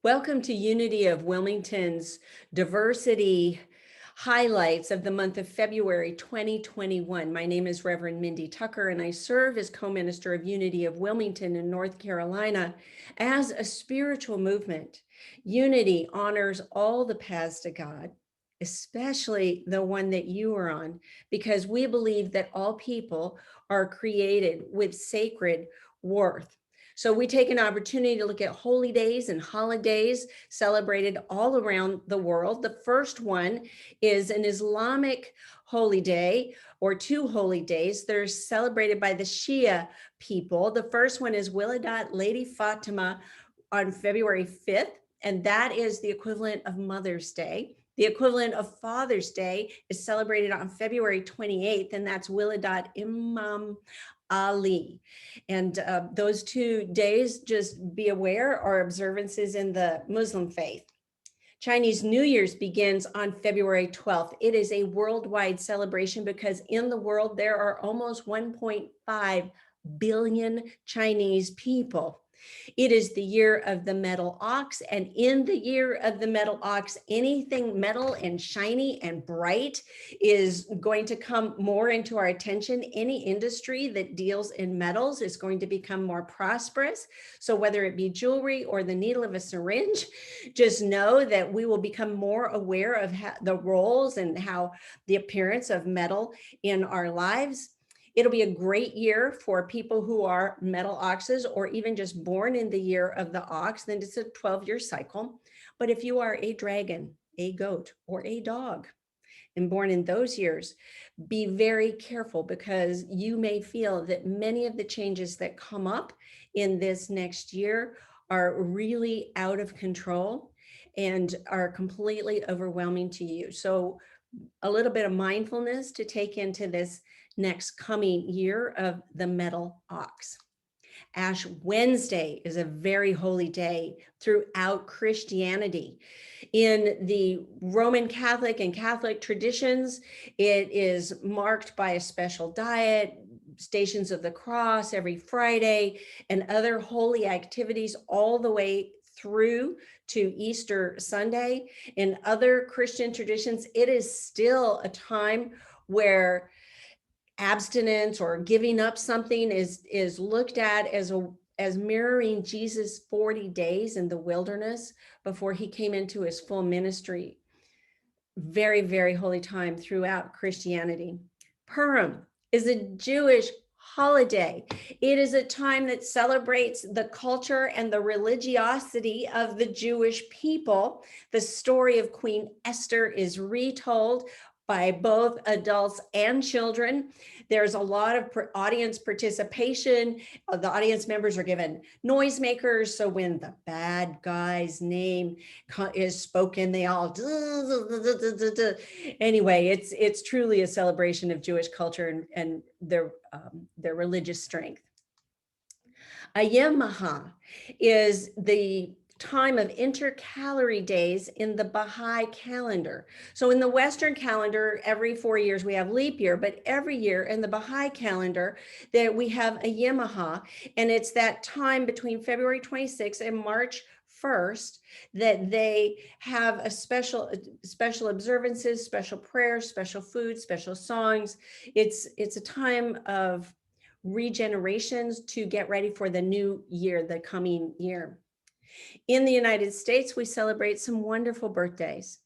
Welcome to Unity of Wilmington's diversity highlights of the month of February 2021. My name is Reverend Mindy Tucker, and I serve as co-minister of Unity of Wilmington in North Carolina. As a spiritual movement, Unity honors all the paths to God, especially the one that you are on, because we believe that all people are created with sacred worth. So we take an opportunity to look at holy days and holidays celebrated all around the world. The first one is an Islamic holy day, or two holy days. They're celebrated by the Shia people. The first one is Wiladat Lady Fatima on February 5th, and that is the equivalent of Mother's Day. The equivalent of Father's Day is celebrated on February 28th, and that's Wiladat Imam Ali. And those 2 days, just be aware, are observances in the Muslim faith. Chinese New Year's begins on February 12th. It is a worldwide celebration because in the world, there are almost 1.5 billion Chinese people. It is the year of the metal ox, and in the year of the metal ox, anything metal and shiny and bright is going to come more into our attention. Any industry that deals in metals is going to become more prosperous. So whether it be jewelry or the needle of a syringe, just know that we will become more aware of the roles and how the appearance of metal in our lives. It'll be a great year for people who are metal oxes or even just born in the year of the ox. Then it's a 12-year cycle. But if you are a dragon, a goat, or a dog, and born in those years, be very careful, because you may feel that many of the changes that come up in this next year are really out of control and are completely overwhelming to you. So a little bit of mindfulness to take into this next coming year of the metal ox. Ash Wednesday is a very holy day throughout Christianity. In the Roman Catholic and Catholic traditions, it is marked by a special diet, Stations of the Cross every Friday, and other holy activities all the way through to Easter Sunday. In other Christian traditions, it is still a time where abstinence or giving up something is looked at as mirroring Jesus' 40 days in the wilderness before he came into his full ministry. Very, very holy time throughout Christianity. Purim is a Jewish holiday. It is a time that celebrates the culture and the religiosity of the Jewish people. The story of Queen Esther is retold by both adults and children. There's a lot of audience participation. The audience members are given noisemakers. So when the bad guy's name is spoken, they all anyway, it's truly a celebration of Jewish culture and their religious strength. Ayemaha is the time of intercalary days in the Baha'i calendar. So in the Western calendar, every 4 years we have leap year, but every year in the Baha'i calendar that we have Ayemaha, and it's that time between February 26th and March 1st that they have a special observances, special prayers, special food, special songs. It's a time of regenerations to get ready for the new year, the coming year. In the United States, we celebrate some wonderful birthdays.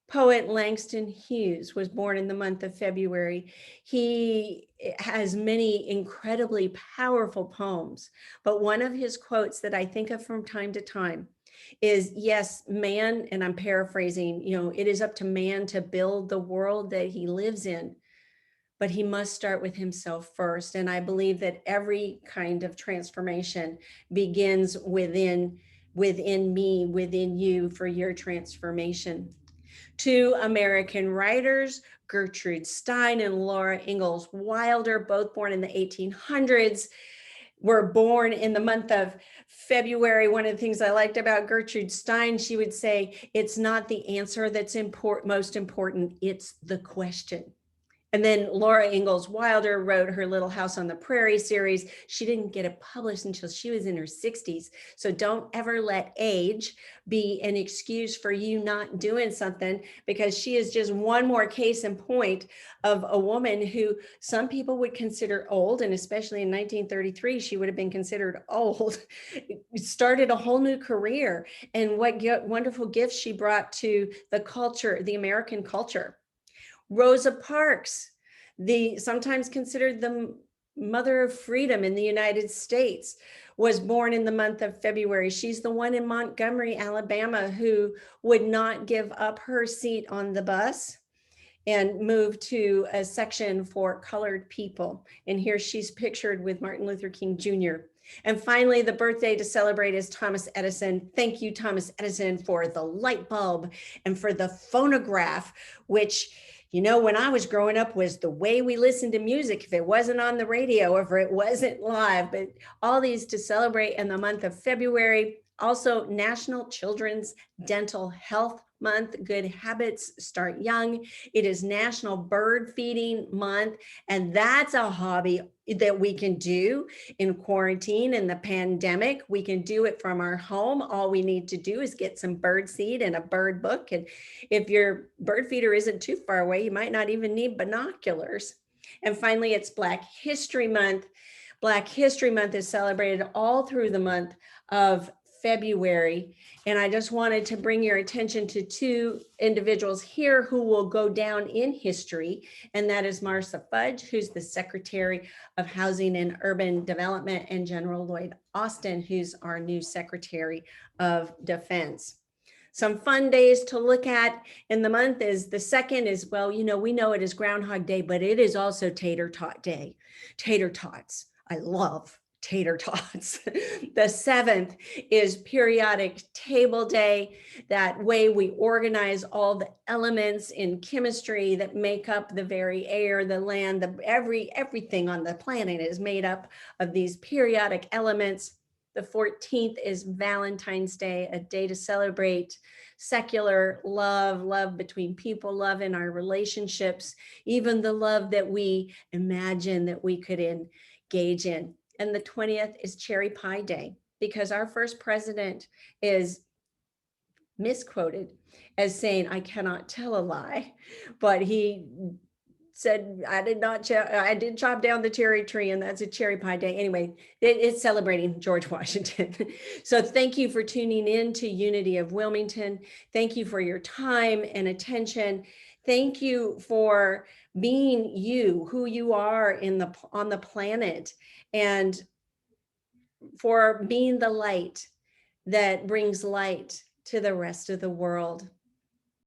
Poet Langston Hughes was born in the month of February. He has many incredibly powerful poems, but one of his quotes that I think of from time to time is, yes, man, and I'm paraphrasing, it is up to man to build the world that he lives in, but he must start with himself first. And I believe that every kind of transformation begins within me, within you, for your transformation. Two American writers, Gertrude Stein and Laura Ingalls Wilder, both born in the 1800s, were born in the month of February. One of the things I liked about Gertrude Stein, she would say, it's not the answer that's most important, it's the question. And then Laura Ingalls Wilder wrote her Little House on the Prairie series. She didn't get it published until she was in her 60s. So don't ever let age be an excuse for you not doing something, because she is just one more case in point of a woman who some people would consider old, and especially in 1933, she would have been considered old, started a whole new career. And what wonderful gifts she brought to the culture, the American culture. Rosa Parks, sometimes considered the mother of freedom in the United States, was born in the month of February. She's the one in Montgomery, Alabama, who would not give up her seat on the bus and moved to a section for colored people. And here she's pictured with Martin Luther King Jr. And finally, the birthday to celebrate is Thomas Edison. Thank you, Thomas Edison, for the light bulb and for the phonograph, which, you know, when I was growing up was the way we listened to music, if it wasn't on the radio, or if it wasn't live. But all these to celebrate in the month of February. Also, National Children's Dental Health Month. Good habits start young. It is National Bird Feeding Month, and that's a hobby that we can do in quarantine and the pandemic. We can do it from our home. All we need to do is get some bird seed and a bird book. And if your bird feeder isn't too far away, you might not even need binoculars. And finally, it's Black History Month. Black History Month is celebrated all through the month of February. And I just wanted to bring your attention to two individuals here who will go down in history. And that is Marcia Fudge, who's the Secretary of Housing and Urban Development, and General Lloyd Austin, who's our new Secretary of Defense. Some fun days to look at in the month is the second is, well, you know, we know it is Groundhog Day, but it is also Tater Tot Day. Tater tots. I love tater tots. The 7th is Periodic Table Day. That way we organize all the elements in chemistry that make up the very air, the land, everything on the planet is made up of these periodic elements. The 14th is Valentine's Day, a day to celebrate secular love, love between people, love in our relationships, even the love that we imagine that we could engage in. And the 20th is Cherry Pie Day, because our first president is misquoted as saying, "I cannot tell a lie," but he said, I did chop down the cherry tree, and that's a cherry pie day. Anyway, it's celebrating George Washington. So thank you for tuning in to Unity of Wilmington. Thank you for your time and attention. Thank you for being you, who you are on the planet, and for being the light that brings light to the rest of the world.